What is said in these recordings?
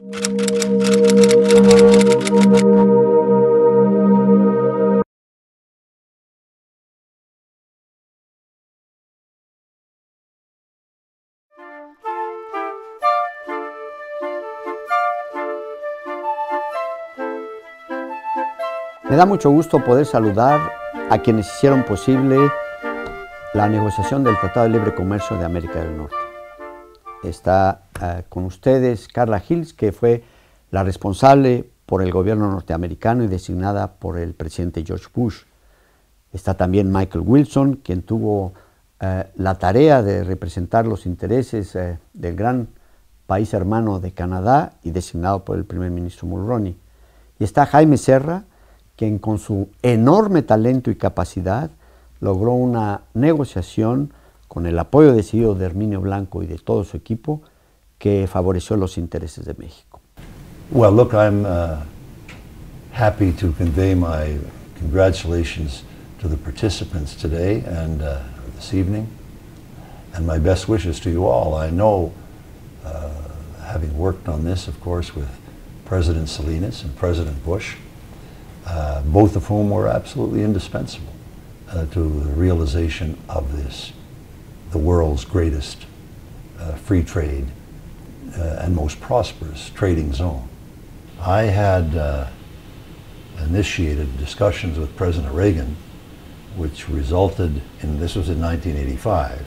Me da mucho gusto poder saludar a quienes hicieron posible la negociación del Tratado de Libre Comercio de América del Norte. Está con ustedes Carla Hills, que fue la responsable por el gobierno norteamericano y designada por el presidente George Bush. Está también Michael Wilson, quien tuvo la tarea de representar los intereses del gran país hermano de Canadá y designado por el primer ministro Mulroney. Y está Jaime Serra, quien con su enorme talento y capacidad logró una negociación con el apoyo decidido de Herminio Blanco y de todo su equipo que favoreció los intereses de México. Well, look, I'm happy to convey my congratulations to the participants today and this evening, and my best wishes to you all. I know, having worked on this, of course, with President Salinas and President Bush, both of whom were absolutely indispensable to the realization of this, the world's greatest free trade and most prosperous trading zone. I had initiated discussions with President Reagan, which resulted in, this was in 1985,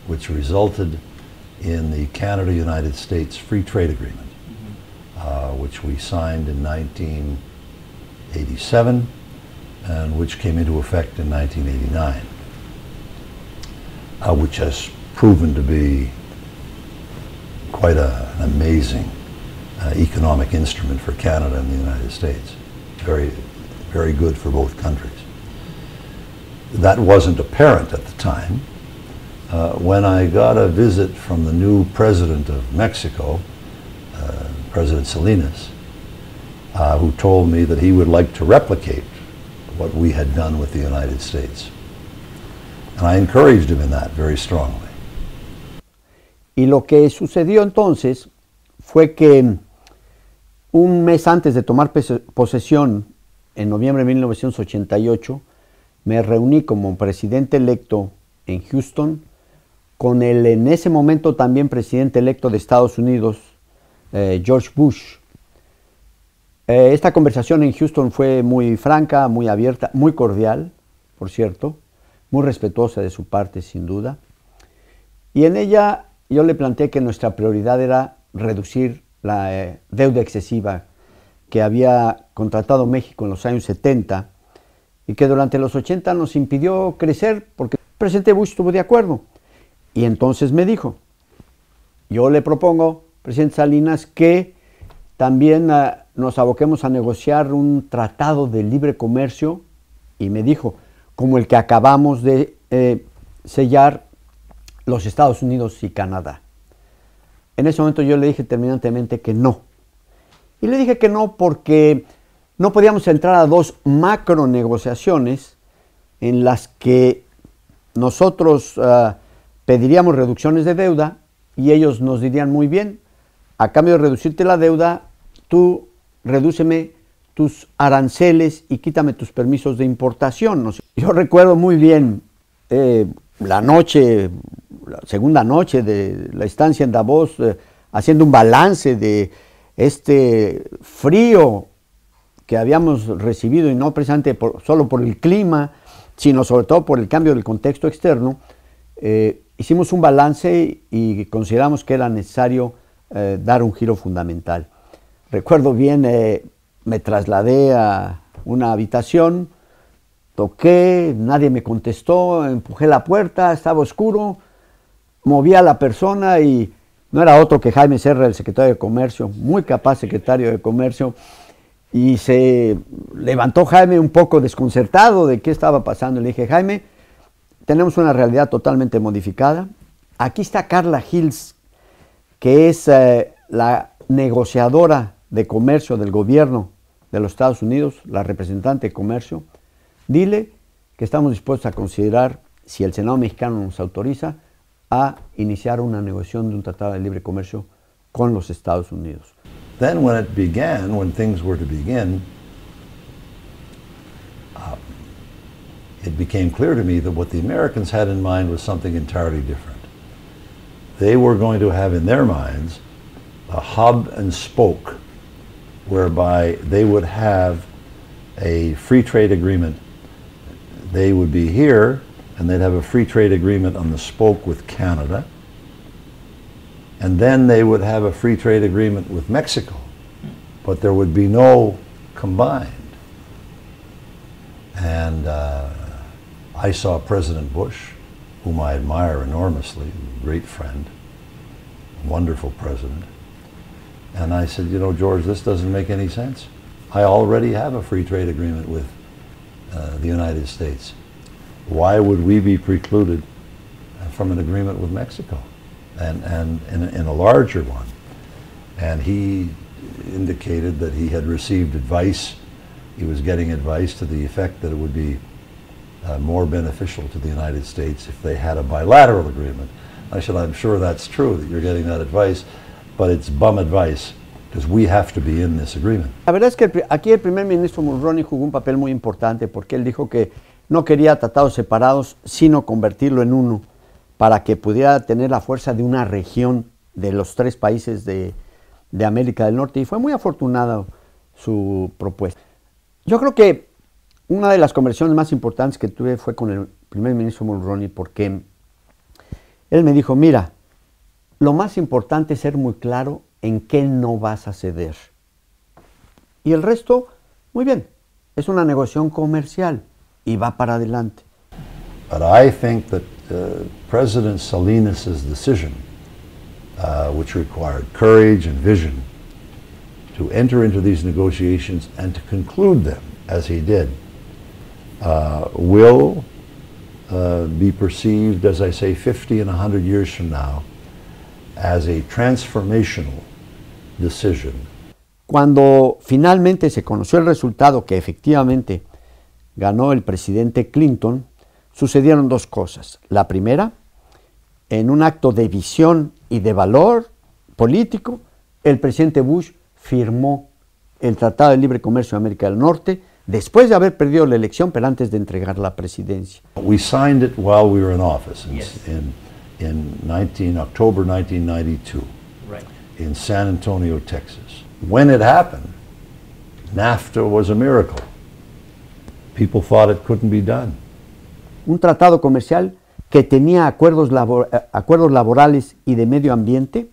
which resulted in the Canada-United States Free Trade Agreement, which we signed in 1987 and which came into effect in 1989, which has proven to be quite an amazing economic instrument for Canada and the United States. Very, very good for both countries. That wasn't apparent at the time. When I got a visit from the new president of Mexico, President Salinas, who told me that he would like to replicate what we had done with the United States. And I encouraged him in that very strongly. Y lo que sucedió entonces fue que un mes antes de tomar posesión, en noviembre de 1988, me reuní como presidente electo en Houston con el en ese momento también presidente electo de Estados Unidos, George Bush. Esta conversación en Houston fue muy franca, muy abierta, muy cordial, por cierto, muy respetuosa de su parte, sin duda. Y en ella yo le planteé que nuestra prioridad era reducir la deuda excesiva que había contratado México en los años 70 y que durante los 80 nos impidió crecer porque el presidente Bush estuvo de acuerdo. Y entonces me dijo, yo le propongo, presidente Salinas, que también nos aboquemos a negociar un tratado de libre comercio, y me dijo, como el que acabamos de sellar los Estados Unidos y Canadá. En ese momento yo le dije terminantemente que no. Y le dije que no porque no podíamos entrar a dos macro negociaciones en las que nosotros pediríamos reducciones de deuda y ellos nos dirían muy bien, a cambio de reducirte la deuda, tú redúceme tus aranceles y quítame tus permisos de importación. Yo recuerdo muy bien la segunda noche de la estancia en Davos, haciendo un balance de este frío que habíamos recibido, y no precisamente solo por el clima, sino sobre todo por el cambio del contexto externo. Hicimos un balance y consideramos que era necesario dar un giro fundamental. Recuerdo bien, me trasladé a una habitación, toqué, nadie me contestó, empujé la puerta, estaba oscuro, moví a la persona y no era otro que Jaime Serra, el secretario de Comercio, muy capaz secretario de Comercio, y se levantó Jaime un poco desconcertado de qué estaba pasando. Le dije, Jaime, tenemos una realidad totalmente modificada. Aquí está Carla Hills, que es la negociadora de comercio del gobierno de los Estados Unidos, la representante de comercio. Dile que estamos dispuestos a considerar, si el Senado mexicano nos autoriza, a iniciar una negociación de un tratado de libre comercio con los Estados Unidos. Then when it began, when things were to begin, it became clear to me that what the Americans had in mind was something entirely different. They were going to have in their minds a hub and spoke whereby they would have a free trade agreement. They would be here and they'd have a free trade agreement on the spoke with Canada, and then they would have a free trade agreement with Mexico, but there would be no combined. And I saw President Bush, whom I admire enormously, great friend, wonderful president, and I said, you know, George, this doesn't make any sense. I already have a free trade agreement with the United States. Why would we be precluded from an agreement with Mexico, and in a larger one? And he indicated that he had received advice. He was getting advice to the effect that it would be more beneficial to the United States if they had a bilateral agreement. I said, I'm sure that's true, that you're getting that advice, but it's bum advice, because we have to be in this agreement. La verdad es que aquí el primer ministro Mulroney jugó un papel muy importante, porque él dijo que no quería tratados separados, sino convertirlo en uno, para que pudiera tener la fuerza de una región de los tres países de América del Norte, y fue muy afortunada su propuesta. Yo creo que una de las conversaciones más importantes que tuve fue con el primer ministro Mulroney, porque él me dijo, mira, lo más importante es ser muy claro en qué no vas a ceder. Y el resto, muy bien, es una negociación comercial y va para adelante. But I think that President Salinas' decision, which required courage and vision, to enter into these negotiations and to conclude them, as he did, will be perceived, as I say, 50 and 100 years from now, as a transformational decision. Cuando finalmente se conoció el resultado, que efectivamente ganó el presidente Clinton, sucedieron dos cosas. La primera, en un acto de visión y de valor político, el presidente Bush firmó el Tratado de Libre Comercio de América del Norte después de haber perdido la elección, pero antes de entregar la presidencia. We signed it while we were in office Yes. in October 1992 Right. in San Antonio, Texas. When it happened, NAFTA was a miracle. People thought it couldn't be done. Un tratado comercial que tenía acuerdos laborales y de medio ambiente,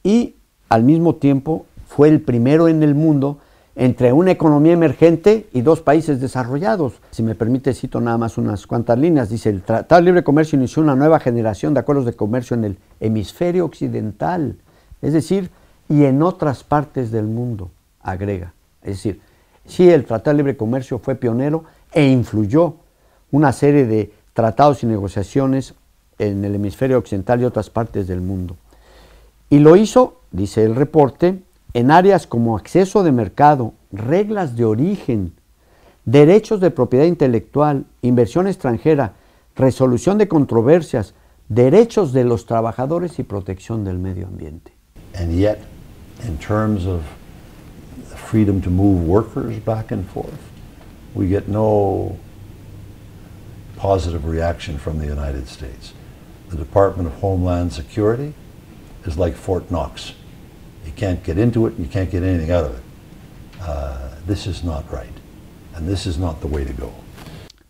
y al mismo tiempo fue el primero en el mundo entre una economía emergente y dos países desarrollados. Si me permite, cito nada más unas cuantas líneas. Dice, el Tratado de Libre Comercio inició una nueva generación de acuerdos de comercio en el hemisferio occidental, es decir, y en otras partes del mundo, agrega. Es decir, sí, el Tratado de Libre Comercio fue pionero e influyó una serie de tratados y negociaciones en el hemisferio occidental y otras partes del mundo. Y lo hizo, dice el reporte, en áreas como acceso de mercado, reglas de origen, derechos de propiedad intelectual, inversión extranjera, resolución de controversias, derechos de los trabajadores y protección del medio ambiente. And yet, in terms of the freedom to move workers back and forth, we get no positive reaction from the United States. The Department of Homeland Security is like Fort Knox. You can't get into it, you can't get anything out of it. This is not right, and this is not the way to go.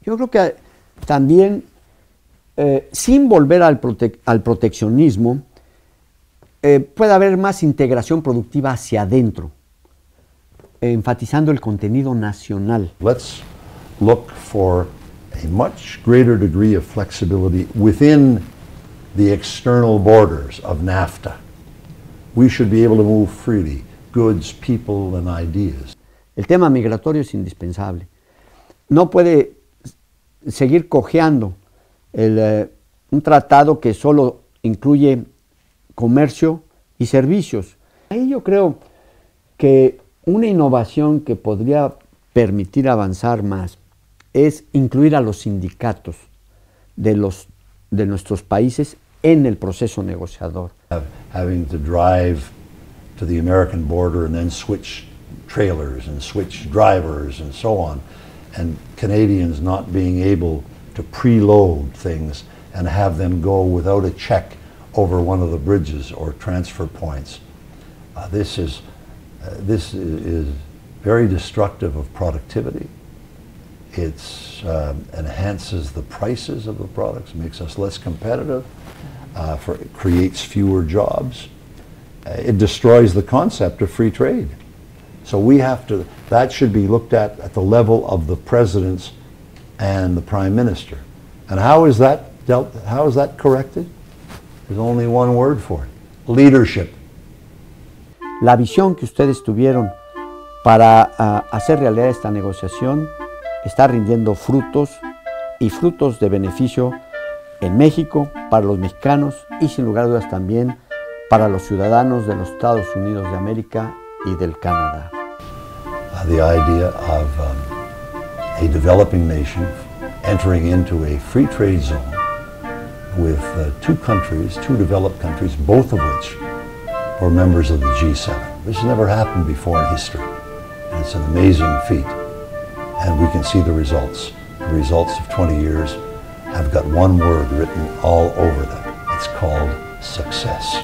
Yo creo que también, sin volver al proteccionismo, puede haber más integración productiva hacia adentro, enfatizando el contenido nacional. Let's look for a much greater degree of flexibility within the external borders of NAFTA. We should be able to move freely, goods, people, and ideas. El tema migratorio es indispensable. No puede seguir cojeando un tratado que solo incluye comercio y servicios. Ahí yo creo que una innovación que podría permitir avanzar más es incluir a los sindicatos de nuestros países en el proceso negociador. Having to drive to the American border and then switch trailers and switch drivers and so on, and Canadians not being able to preload things and have them go without a check over one of the bridges or transfer points. This is very destructive of productivity. It enhances the prices of the products, makes us less competitive, it creates fewer jobs. It destroys the concept of free trade. So that should be looked at the level of the presidents and the prime minister. And how is that corrected? There's only one word for it: leadership. La visión que ustedes tuvieron para hacer realidad esta negociación está rindiendo frutos, y frutos de beneficio en México, para los mexicanos y sin lugar a dudas también para los ciudadanos de los Estados Unidos de América y del Canadá. The idea of a developing nation entering into a free trade zone with two developed countries, both of which were members of the G7. This has never happened before in history, and it's an amazing feat. And we can see the results. The results of 20 years have got one word written all over them. It's called success.